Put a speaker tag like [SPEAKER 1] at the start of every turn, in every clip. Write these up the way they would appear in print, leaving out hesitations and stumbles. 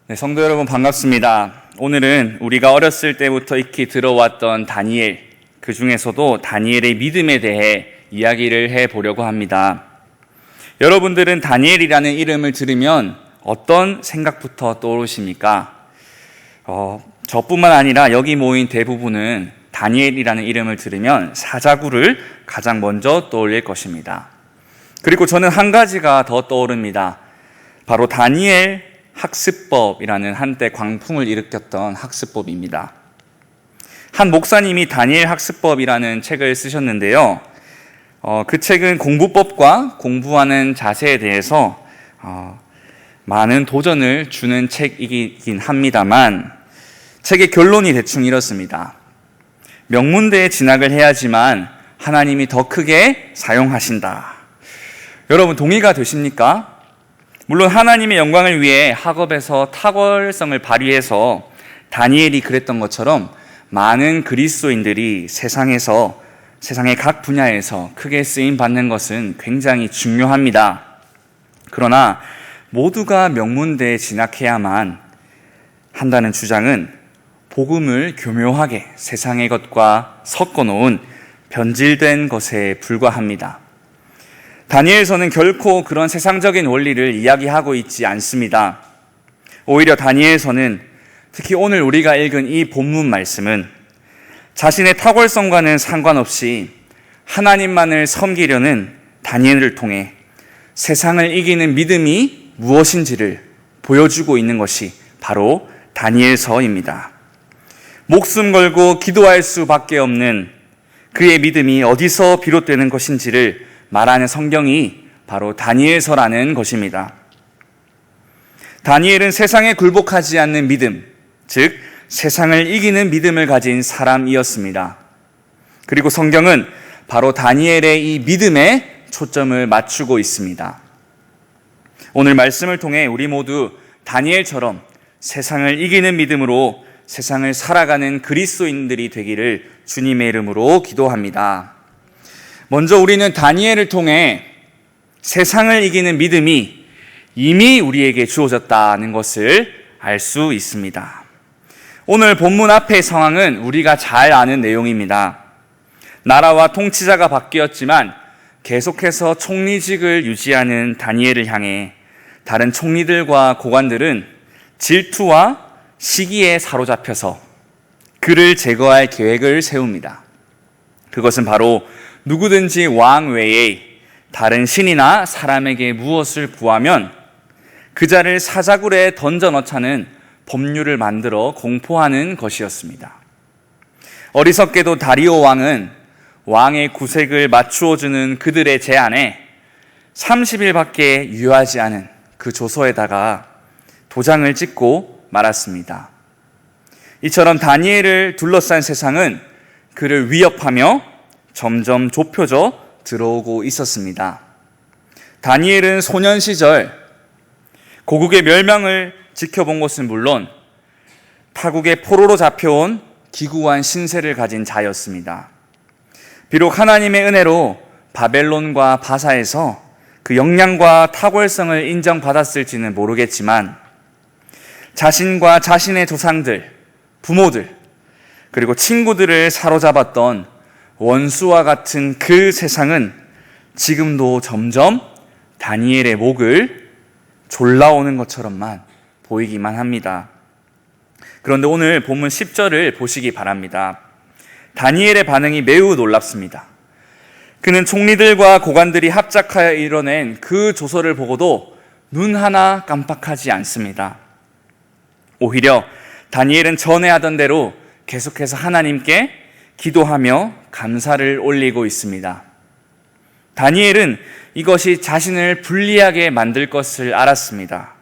[SPEAKER 1] 네, 성도 여러분 반갑습니다. 오늘은 우리가 어렸을 때부터 익히 들어왔던 다니엘, 그 중에서도 다니엘의 믿음에 대해 이야기를 해보려고 합니다. 여러분들은 다니엘이라는 이름을 들으면 어떤 생각부터 떠오르십니까? 저뿐만 아니라 여기 모인 대부분은 다니엘이라는 이름을 들으면 사자구를 가장 먼저 떠올릴 것입니다. 그리고 저는 한 가지가 더 떠오릅니다. 바로 다니엘 학습법이라는 한때 광풍을 일으켰던 학습법입니다. 한 목사님이 다니엘 학습법이라는 책을 쓰셨는데요. 그 책은 공부법과 공부하는 자세에 대해서 많은 도전을 주는 책이긴 합니다만 책의 결론이 대충 이렇습니다. 명문대에 진학을 해야지만 하나님이 더 크게 사용하신다. 여러분 동의가 되십니까? 물론 하나님의 영광을 위해 학업에서 탁월성을 발휘해서 다니엘이 그랬던 것처럼 많은 그리스도인들이 세상의 각 분야에서 크게 쓰임 받는 것은 굉장히 중요합니다. 그러나 모두가 명문대에 진학해야만 한다는 주장은 복음을 교묘하게 세상의 것과 섞어 놓은 변질된 것에 불과합니다. 다니엘서는 결코 그런 세상적인 원리를 이야기하고 있지 않습니다. 오히려 다니엘서는 특히 오늘 우리가 읽은 이 본문 말씀은 자신의 탁월성과는 상관없이 하나님만을 섬기려는 다니엘을 통해 세상을 이기는 믿음이 무엇인지를 보여주고 있는 것이 바로 다니엘서입니다. 목숨 걸고 기도할 수밖에 없는 그의 믿음이 어디서 비롯되는 것인지를 말하는 성경이 바로 다니엘서라는 것입니다. 다니엘은 세상에 굴복하지 않는 믿음, 즉 세상을 이기는 믿음을 가진 사람이었습니다. 그리고 성경은 바로 다니엘의 이 믿음에 초점을 맞추고 있습니다. 오늘 말씀을 통해 우리 모두 다니엘처럼 세상을 이기는 믿음으로 세상을 살아가는 그리스도인들이 되기를 주님의 이름으로 기도합니다. 먼저 우리는 다니엘을 통해 세상을 이기는 믿음이 이미 우리에게 주어졌다는 것을 알 수 있습니다. 오늘 본문 앞의 상황은 우리가 잘 아는 내용입니다. 나라와 통치자가 바뀌었지만 계속해서 총리직을 유지하는 다니엘을 향해 다른 총리들과 고관들은 질투와 시기에 사로잡혀서 그를 제거할 계획을 세웁니다. 그것은 바로 누구든지 왕 외에 다른 신이나 사람에게 무엇을 구하면 그 자를 사자굴에 던져 넣자는 법률을 만들어 공포하는 것이었습니다. 어리석게도 다리오 왕은 왕의 구색을 맞추어주는 그들의 제안에 30일밖에 유효하지 않은 그 조서에다가 도장을 찍고 말았습니다. 이처럼 다니엘을 둘러싼 세상은 그를 위협하며 점점 좁혀져 들어오고 있었습니다. 다니엘은 소년 시절 고국의 멸망을 지켜본 것은 물론 타국의 포로로 잡혀온 기구한 신세를 가진 자였습니다. 비록 하나님의 은혜로 바벨론과 바사에서 그 역량과 탁월성을 인정받았을지는 모르겠지만 자신과 자신의 조상들, 부모들, 그리고 친구들을 사로잡았던 원수와 같은 그 세상은 지금도 점점 다니엘의 목을 졸라오는 것처럼만 보이기만 합니다. 그런데 오늘 본문 10절을 보시기 바랍니다. 다니엘의 반응이 매우 놀랍습니다. 그는 총리들과 고관들이 합작하여 이뤄낸 그 조서를 보고도 눈 하나 깜빡하지 않습니다. 오히려 다니엘은 전에 하던 대로 계속해서 하나님께 기도하며 감사를 올리고 있습니다. 다니엘은 이것이 자신을 불리하게 만들 것을 알았습니다.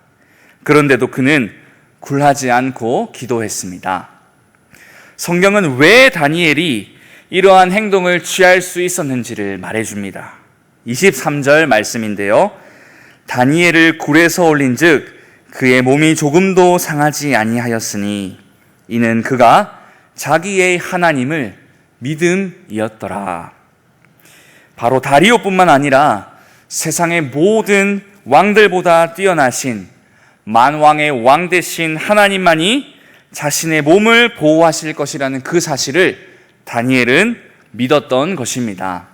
[SPEAKER 1] 그런데도 그는 굴하지 않고 기도했습니다. 성경은 왜 다니엘이 이러한 행동을 취할 수 있었는지를 말해줍니다. 23절 말씀인데요. 다니엘을 굴에서 올린즉 그의 몸이 조금도 상하지 아니하였으니 이는 그가 자기의 하나님을 믿음이었더라. 바로 다리오뿐만 아니라 세상의 모든 왕들보다 뛰어나신 만왕의 왕 되신 하나님만이 자신의 몸을 보호하실 것이라는 그 사실을 다니엘은 믿었던 것입니다.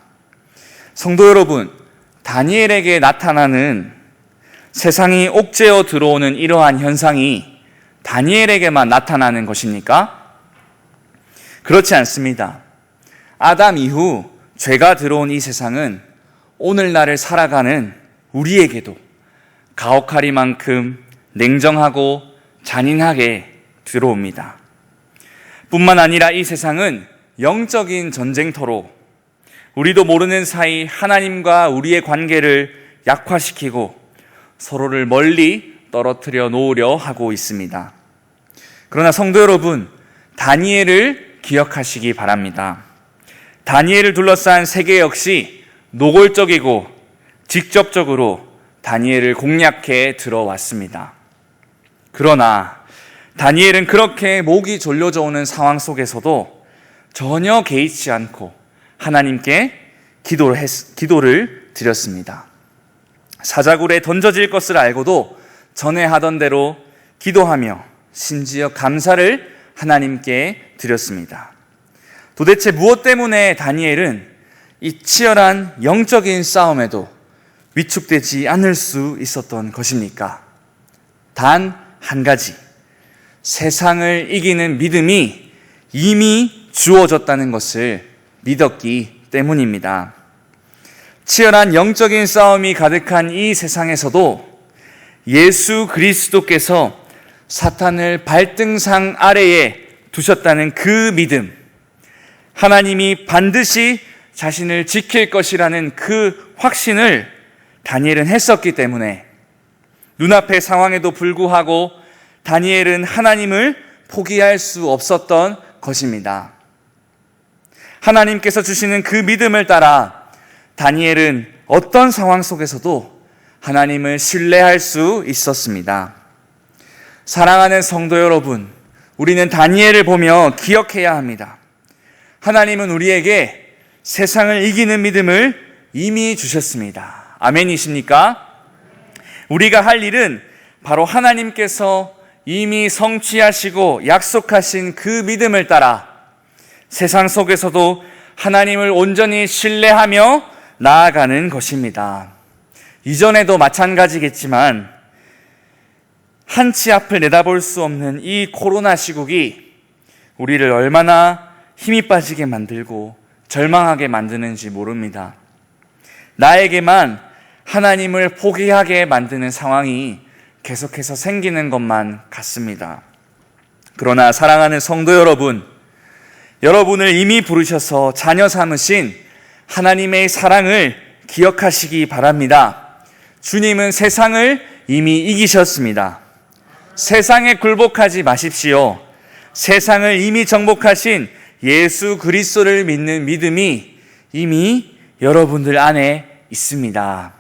[SPEAKER 1] 성도 여러분, 다니엘에게 나타나는 세상이 옥죄어 들어오는 이러한 현상이 다니엘에게만 나타나는 것입니까? 그렇지 않습니다. 아담 이후 죄가 들어온 이 세상은 오늘날을 살아가는 우리에게도 가혹하리만큼 냉정하고 잔인하게 들어옵니다. 뿐만 아니라 이 세상은 영적인 전쟁터로 우리도 모르는 사이 하나님과 우리의 관계를 약화시키고 서로를 멀리 떨어뜨려 놓으려 하고 있습니다. 그러나 성도 여러분, 다니엘을 기억하시기 바랍니다. 다니엘을 둘러싼 세계 역시 노골적이고 직접적으로 다니엘을 공략해 들어왔습니다. 그러나 다니엘은 그렇게 목이 졸려져 오는 상황 속에서도 전혀 개의치 않고 하나님께 기도를 드렸습니다. 사자굴에 던져질 것을 알고도 전에 하던 대로 기도하며 심지어 감사를 하나님께 드렸습니다. 도대체 무엇 때문에 다니엘은 이 치열한 영적인 싸움에도 위축되지 않을 수 있었던 것입니까? 단 한 가지, 세상을 이기는 믿음이 이미 주어졌다는 것을 믿었기 때문입니다. 치열한 영적인 싸움이 가득한 이 세상에서도 예수 그리스도께서 사탄을 발등상 아래에 두셨다는 그 믿음, 하나님이 반드시 자신을 지킬 것이라는 그 확신을 다니엘은 했었기 때문에 눈앞의 상황에도 불구하고 다니엘은 하나님을 포기할 수 없었던 것입니다. 하나님께서 주시는 그 믿음을 따라 다니엘은 어떤 상황 속에서도 하나님을 신뢰할 수 있었습니다. 사랑하는 성도 여러분, 우리는 다니엘을 보며 기억해야 합니다. 하나님은 우리에게 세상을 이기는 믿음을 이미 주셨습니다. 아멘이십니까? 우리가 할 일은 바로 하나님께서 이미 성취하시고 약속하신 그 믿음을 따라 세상 속에서도 하나님을 온전히 신뢰하며 나아가는 것입니다. 이전에도 마찬가지겠지만 한치 앞을 내다볼 수 없는 이 코로나 시국이 우리를 얼마나 힘이 빠지게 만들고 절망하게 만드는지 모릅니다. 나에게만 하나님을 포기하게 만드는 상황이 계속해서 생기는 것만 같습니다. 그러나 사랑하는 성도 여러분, 여러분을 이미 부르셔서 자녀 삼으신 하나님의 사랑을 기억하시기 바랍니다. 주님은 세상을 이미 이기셨습니다. 세상에 굴복하지 마십시오. 세상을 이미 정복하신 예수 그리스도를 믿는 믿음이 이미 여러분들 안에 있습니다.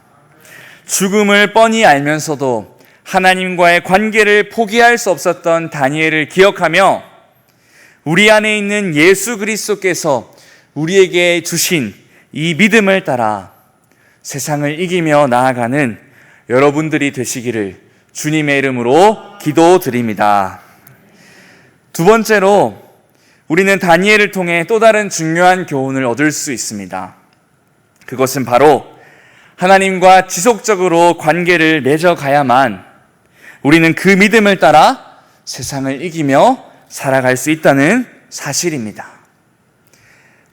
[SPEAKER 1] 죽음을 뻔히 알면서도 하나님과의 관계를 포기할 수 없었던 다니엘을 기억하며 우리 안에 있는 예수 그리스도께서 우리에게 주신 이 믿음을 따라 세상을 이기며 나아가는 여러분들이 되시기를 주님의 이름으로 기도드립니다. 두 번째로 우리는 다니엘을 통해 또 다른 중요한 교훈을 얻을 수 있습니다. 그것은 바로 하나님과 지속적으로 관계를 맺어가야만 우리는 그 믿음을 따라 세상을 이기며 살아갈 수 있다는 사실입니다.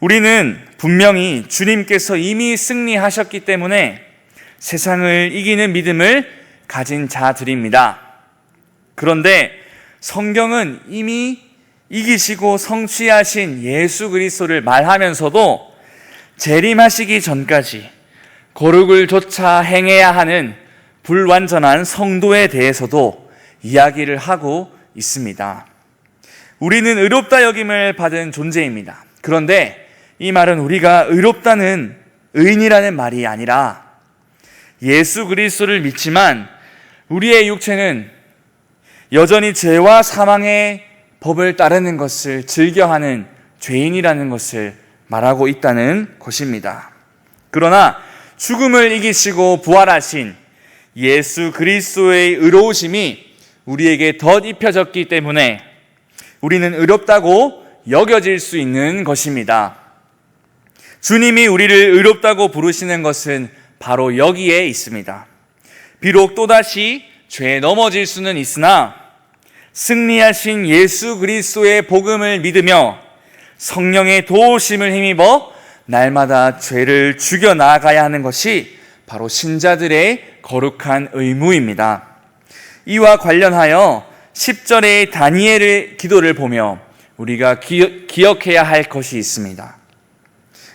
[SPEAKER 1] 우리는 분명히 주님께서 이미 승리하셨기 때문에 세상을 이기는 믿음을 가진 자들입니다. 그런데 성경은 이미 이기시고 성취하신 예수 그리스도를 말하면서도 재림하시기 전까지 거룩을 조차 행해야 하는 불완전한 성도에 대해서도 이야기를 하고 있습니다. 우리는 의롭다 여김을 받은 존재입니다. 그런데 이 말은 우리가 의롭다는 의인이라는 말이 아니라 예수 그리스도를 믿지만 우리의 육체는 여전히 죄와 사망의 법을 따르는 것을 즐겨하는 죄인이라는 것을 말하고 있다는 것입니다. 그러나 죽음을 이기시고 부활하신 예수 그리스도의 의로우심이 우리에게 덧입혀졌기 때문에 우리는 의롭다고 여겨질 수 있는 것입니다. 주님이 우리를 의롭다고 부르시는 것은 바로 여기에 있습니다. 비록 또다시 죄에 넘어질 수는 있으나 승리하신 예수 그리스도의 복음을 믿으며 성령의 도우심을 힘입어 날마다 죄를 죽여나가야 하는 것이 바로 신자들의 거룩한 의무입니다. 이와 관련하여 10절의 다니엘의 기도를 보며 우리가 기억해야 할 것이 있습니다.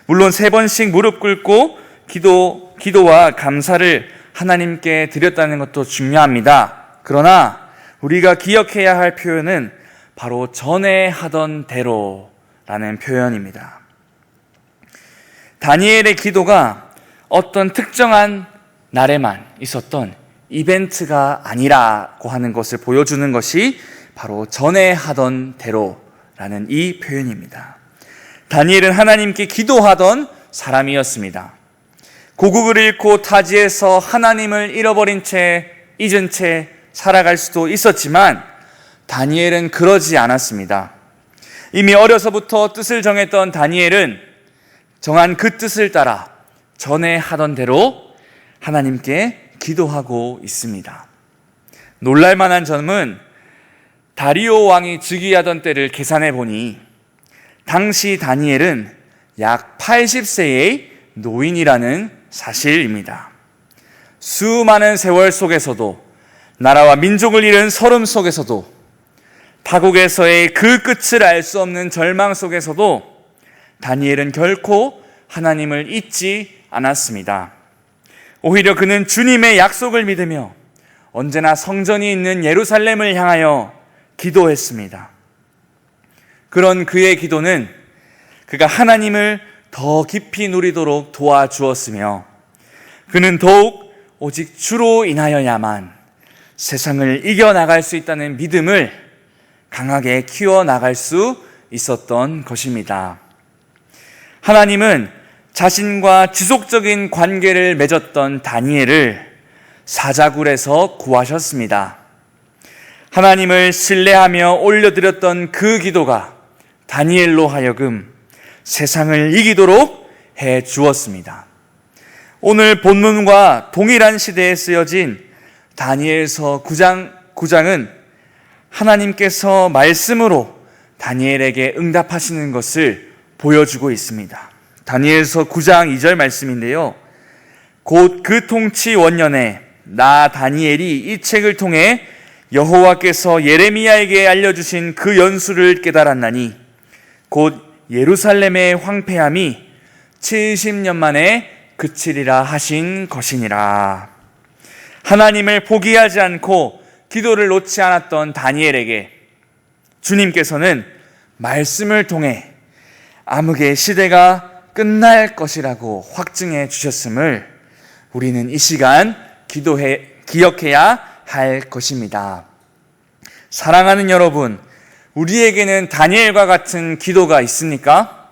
[SPEAKER 1] 물론 3번씩 무릎 꿇고 기도와 감사를 하나님께 드렸다는 것도 중요합니다. 그러나 우리가 기억해야 할 표현은 바로 전에 하던 대로라는 표현입니다. 다니엘의 기도가 어떤 특정한 날에만 있었던 이벤트가 아니라고 하는 것을 보여주는 것이 바로 전에 하던 대로라는 이 표현입니다. 다니엘은 하나님께 기도하던 사람이었습니다. 고국을 잃고 타지에서 하나님을 잊은 채 살아갈 수도 있었지만 다니엘은 그러지 않았습니다. 이미 어려서부터 뜻을 정했던 다니엘은 정한 그 뜻을 따라 전에 하던 대로 하나님께 기도하고 있습니다. 놀랄만한 점은 다리오 왕이 즉위하던 때를 계산해 보니 당시 다니엘은 약 80세의 노인이라는 사실입니다. 수많은 세월 속에서도 나라와 민족을 잃은 서름 속에서도 타국에서의 그 끝을 알 수 없는 절망 속에서도 다니엘은 결코 하나님을 잊지 않았습니다. 오히려 그는 주님의 약속을 믿으며 언제나 성전이 있는 예루살렘을 향하여 기도했습니다. 그런 그의 기도는 그가 하나님을 더 깊이 누리도록 도와주었으며 그는 더욱 오직 주로 인하여야만 세상을 이겨나갈 수 있다는 믿음을 강하게 키워나갈 수 있었던 것입니다. 하나님은 자신과 지속적인 관계를 맺었던 다니엘을 사자굴에서 구하셨습니다. 하나님을 신뢰하며 올려드렸던 그 기도가 다니엘로 하여금 세상을 이기도록 해 주었습니다. 오늘 본문과 동일한 시대에 쓰여진 다니엘서 9장은 하나님께서 말씀으로 다니엘에게 응답하시는 것을 보여주고 있습니다. 다니엘서 9장 2절 말씀인데요. 곧 그 통치 원년에 나 다니엘이 이 책을 통해 여호와께서 예레미야에게 알려주신 그 연수를 깨달았나니 곧 예루살렘의 황폐함이 70년 만에 그치리라 하신 것이니라. 하나님을 포기하지 않고 기도를 놓지 않았던 다니엘에게 주님께서는 말씀을 통해 암흑의 시대가 끝날 것이라고 확증해 주셨음을 우리는 이 시간 기억해야 할 것입니다. 사랑하는 여러분, 우리에게는 다니엘과 같은 기도가 있습니까?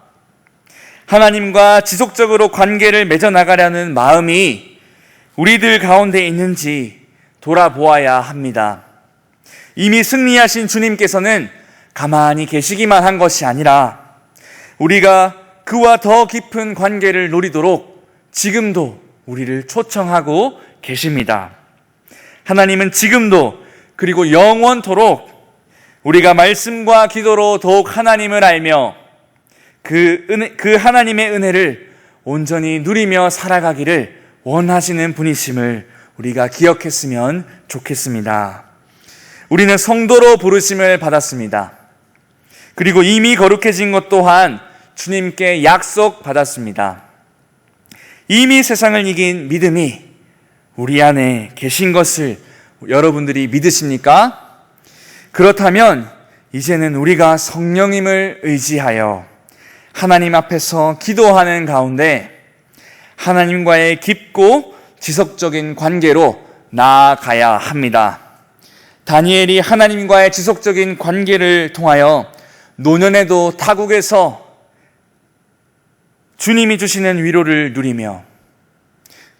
[SPEAKER 1] 하나님과 지속적으로 관계를 맺어나가려는 마음이 우리들 가운데 있는지 돌아보아야 합니다. 이미 승리하신 주님께서는 가만히 계시기만 한 것이 아니라 우리가 그와 더 깊은 관계를 누리도록 지금도 우리를 초청하고 계십니다. 하나님은 지금도 그리고 영원토록 우리가 말씀과 기도로 더욱 하나님을 알며 그 하나님의 은혜를 온전히 누리며 살아가기를 원하시는 분이심을 우리가 기억했으면 좋겠습니다. 우리는 성도로 부르심을 받았습니다. 그리고 이미 거룩해진 것 또한 주님께 약속받았습니다. 이미 세상을 이긴 믿음이 우리 안에 계신 것을 여러분들이 믿으십니까? 그렇다면 이제는 우리가 성령님을 의지하여 하나님 앞에서 기도하는 가운데 하나님과의 깊고 지속적인 관계로 나아가야 합니다. 다니엘이 하나님과의 지속적인 관계를 통하여 노년에도 타국에서 주님이 주시는 위로를 누리며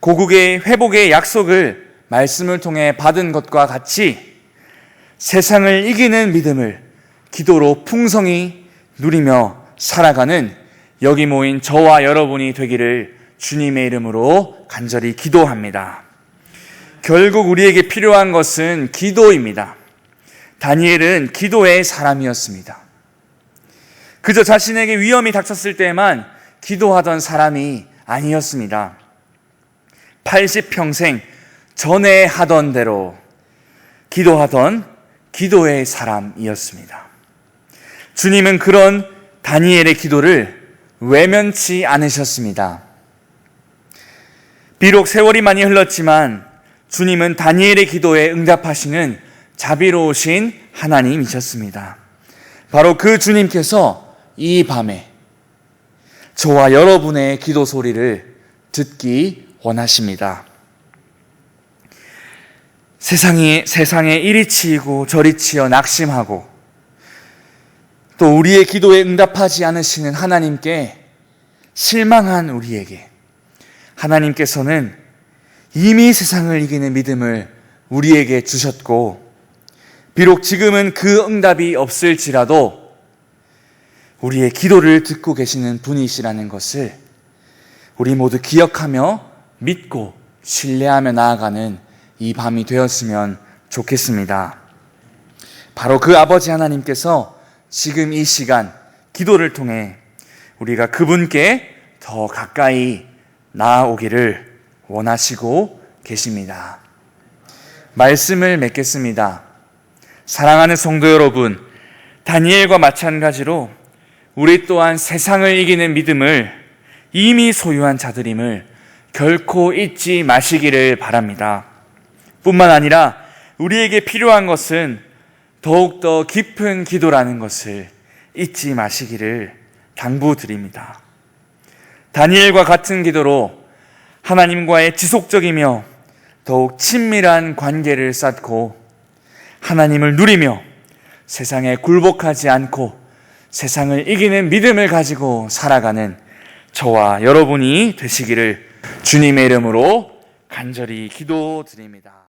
[SPEAKER 1] 고국의 회복의 약속을 말씀을 통해 받은 것과 같이 세상을 이기는 믿음을 기도로 풍성히 누리며 살아가는 여기 모인 저와 여러분이 되기를 주님의 이름으로 간절히 기도합니다. 결국 우리에게 필요한 것은 기도입니다. 다니엘은 기도의 사람이었습니다. 그저 자신에게 위험이 닥쳤을 때만 기도하던 사람이 아니었습니다. 80평생 전에 하던 대로 기도하던 기도의 사람이었습니다. 주님은 그런 다니엘의 기도를 외면치 않으셨습니다. 비록 세월이 많이 흘렀지만 주님은 다니엘의 기도에 응답하시는 자비로우신 하나님이셨습니다. 바로 그 주님께서 이 밤에 저와 여러분의 기도 소리를 듣기 원하십니다. 세상에 이리 치이고 저리 치여 낙심하고 또 우리의 기도에 응답하지 않으시는 하나님께 실망한 우리에게 하나님께서는 이미 세상을 이기는 믿음을 우리에게 주셨고 비록 지금은 그 응답이 없을지라도 우리의 기도를 듣고 계시는 분이시라는 것을 우리 모두 기억하며 믿고 신뢰하며 나아가는 이 밤이 되었으면 좋겠습니다. 바로 그 아버지 하나님께서 지금 이 시간 기도를 통해 우리가 그분께 더 가까이 나아오기를 원하시고 계십니다. 말씀을 맺겠습니다. 사랑하는 성도 여러분, 다니엘과 마찬가지로 우리 또한 세상을 이기는 믿음을 이미 소유한 자들임을 결코 잊지 마시기를 바랍니다. 뿐만 아니라 우리에게 필요한 것은 더욱더 깊은 기도라는 것을 잊지 마시기를 당부드립니다. 다니엘과 같은 기도로 하나님과의 지속적이며 더욱 친밀한 관계를 쌓고 하나님을 누리며 세상에 굴복하지 않고 세상을 이기는 믿음을 가지고 살아가는 저와 여러분이 되시기를 주님의 이름으로 간절히 기도드립니다.